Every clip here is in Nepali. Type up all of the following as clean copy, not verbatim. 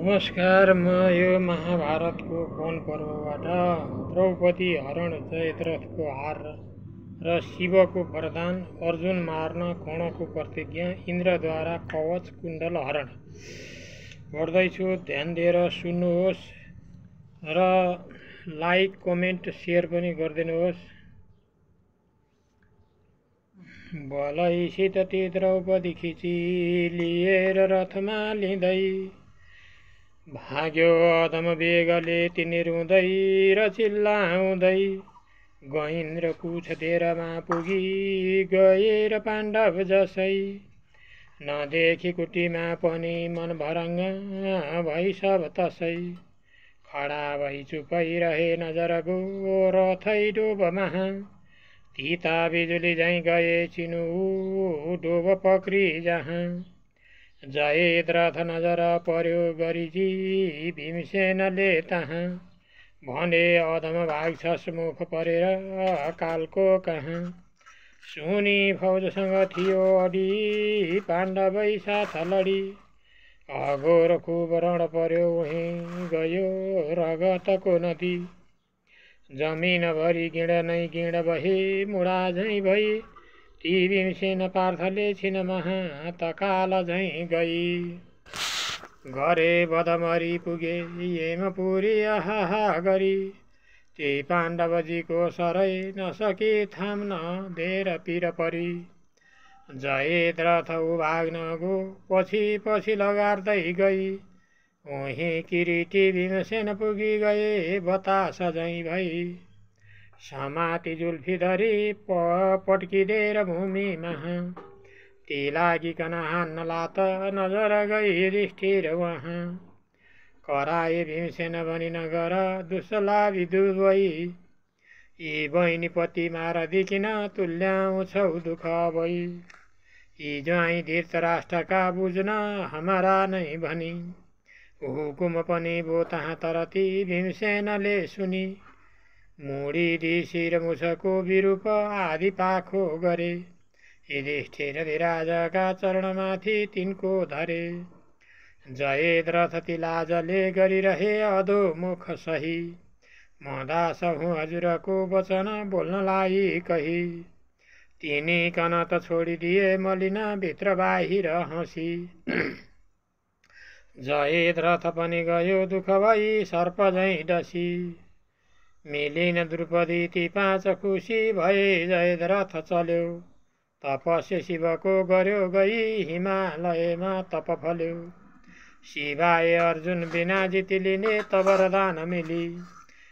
नमस्कार। म यो महाभारतको वन पर्वबाट द्रौपदी हरण जयद्रथको हार र शिवको वरदान, अर्जुन मार्न कर्णको प्रतिज्ञा, इन्द्रद्वारा कवच कुण्डल हरण पढ्दैछु। ध्यान दिएर सुन्नुहोस् र लाइक, कमेन्ट, सेयर पनि गरिदिनुहोस्। भलैसित ती द्रौपदी खिची लिएर रथमा लिँदै भाग्यो अदम बेगले तिनी रुँदै र चिल्लाउँदै गइन्द्र कुछतेरमा पुगी गए र पाण्डव जसै नदेखि कुटीमा पनि मन भरङ्ग भई सब तसै खडा भई चुपै रहे नजरको रथै डोबमा तीता बिजुली झैँ गए चिनु डोब पक्री जहाँ जयद्रथ नजर पर्यो गरिजी भीमसेनले तहाँ भने अधम भाग्छस् मुख परेर कालको कहाँ सुनी फौजसँग थियो अडी पाण्डवै साथ लडी अघोर खुब रण पर्यो उहीँ गयो रगतको नदी जमिनभरि गिँड नै गिँड बहे मुडा झैँ भई ती भीमसेन पार्थले छिन महा तकाल झैँ गई गरे बदमरी पुगे यमपुरी आहा गरी त्यही पाण्डवजीको सरै नसके थाम्न धेर पिर परी जयद्रथ भाग्न गो पछि पछि लगार्दै गई उही किरीटी भीमसेन पुगी गए बतास झैँ भई समाती जुल्फी धरी पट्किदेर भूमिमा ती लागिकन हान्न लात नजर गई रिष्ठिर वहाँ कराए भीमसेन भनी नगर दुस्सलाभी दुवै यी बहिनी पति मार दिकिन तुल्याउँछौ दुःख भई यी ज्वाइँ धृतराष्ट्रका बुझ्न हमारा नै भनी हुकुम पनि भो तहाँ तर ती भीमसेनले सुनी मुडी शिर मुछको विरूप आदि पाखो गरे युधिष्ठिर राजाका चरणमाथि तिनको धरे जयद्रथ ती लाजले गरिरहे अधोमुख सही म दास हुँ हजुरको वचन बोल्नलाई कही तिनी कन त छोडिदिए मलिन भित्र बाहिर हँसी जयद्रथ पनि गयो दुःख भई सर्प झैँ डसी मिलिन द्रुपदी ती पाँच खुसी भए जयद्रथ चल्यो तपस्या शिवको गर्यो गई हिमालयमा तप फल्यो शिवाय अर्जुन बिना जिति लिने त वरदान मिली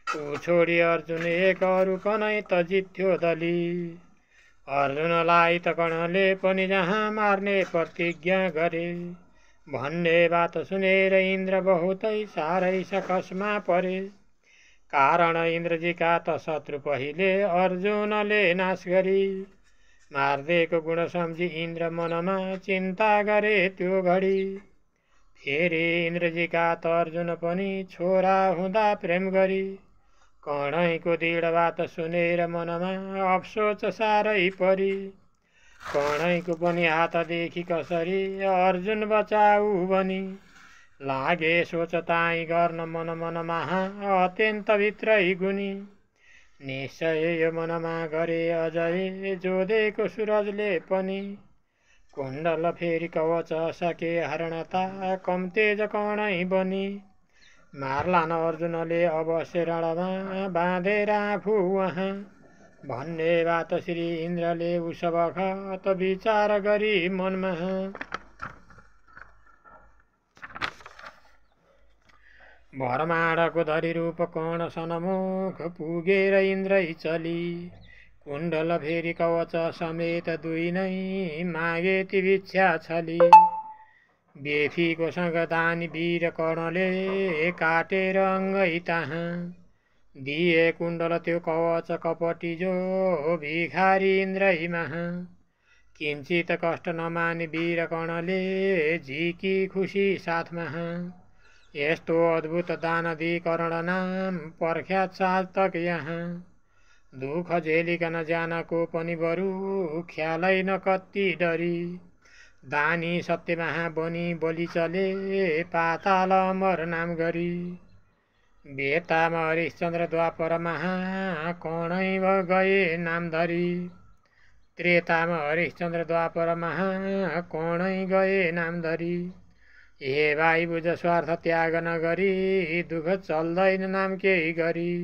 ऊ छोडी अर्जुन एक रूप नै त जित्थ्यो दली अर्जुनलाई त कर्णले पनि जहाँ मार्ने प्रतिज्ञा गरे भन्ने बात सुनेर इन्द्र बहुतै साह्रै सकसमा परे कारण इन्द्रजीका त शत्रु पहिले अर्जुनले नाश गरी मार्देको गुण सम्झी इन्द्र मनमा चिन्ता गरे त्यो घडी फेरि इन्द्रजीका त अर्जुन पनि छोरा हुँदा प्रेम गरी कर्णैको दृढ बात सुनेर मनमा अफसोच साह्रै परी कर्णैको पनि हातदेखि कसरी अर्जुन बचाऊ भनी लागे सोच ताई गर्न मन मनमा अत्यन्त भित्रै गुनी निश्चय यो मनमा गरे अझै जोधेको सूरजले पनि कुण्डल फेरि कवच सके हरणता कम तेज कर्णै बनी मार्लान अर्जुनले अवश्य रणमा बाँधेर आफू वहाँ भन्ने बात श्री इन्द्रले उसबखत विचार गरी मनमा भरमाडको धरी रूप कर्ण सनमुख पुगेर इन्द्रै चली कुण्डल फेरि कवच समेत दुई नै मागे ती भिक्षा छली बेफीको सङ्गदानी वीर कर्णले काटेर अङ्गै तहाँ दिए कुण्डल त्यो कवच कपटी जो भिखारी इन्द्रै महा किञ्चित कष्ट नमानी वीर कर्णले झिकी खुसी साथमा यस्तो अद्भुत दान दि कर्ण नाम पर्ख्यात सार्थक यहाँ दुःख झेलिकन जानको पनि बरु ख्यालै न कति डरी दानी सत्यमहा बनी बलि चले पाताल अमर नाम गरी बेतामा हरिश्चन्द्र द्वापर महा कणैव गए नाम धरी त्रेतामा हरिश्चन्द्र द्वापर महा कणै गए नाम धरी हे भाइ बुझ स्वार्थ त्याग नगरी दुःख चल्दैन नाम केही गरी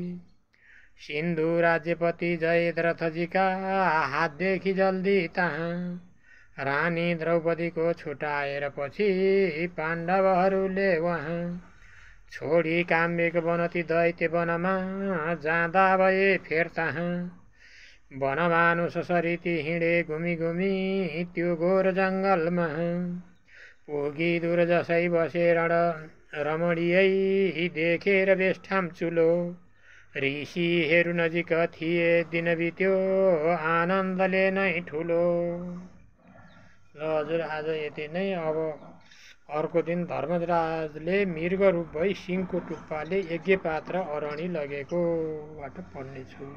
सिन्धु राज्यपति जयद्रथजीका हातदेखि जल्दी तहाँ रानी द्रौपदीको छुटाएर पछि पाण्डवहरूले वहाँ छोडी काम्यको बनती दैत्य वनमा जाँदा भए फेर तहाँ वनमानुष सरिती हिँडे घुमी घुमी त्यो घोर जङ्गलमा पुगी दूर जसै बसे रमणीयै देखेर बेष्ठाम चुलो ऋषिहरू नजिक थिए दिन बित्यो आनन्दले नै ठुलो। ल हजुर आज यति नै। अब अर्को दिन धर्मराजले मृग रूप भई सिंहको टुप्पाले यज्ञपात्र अरणी लगेकोबाट पढ्नेछु।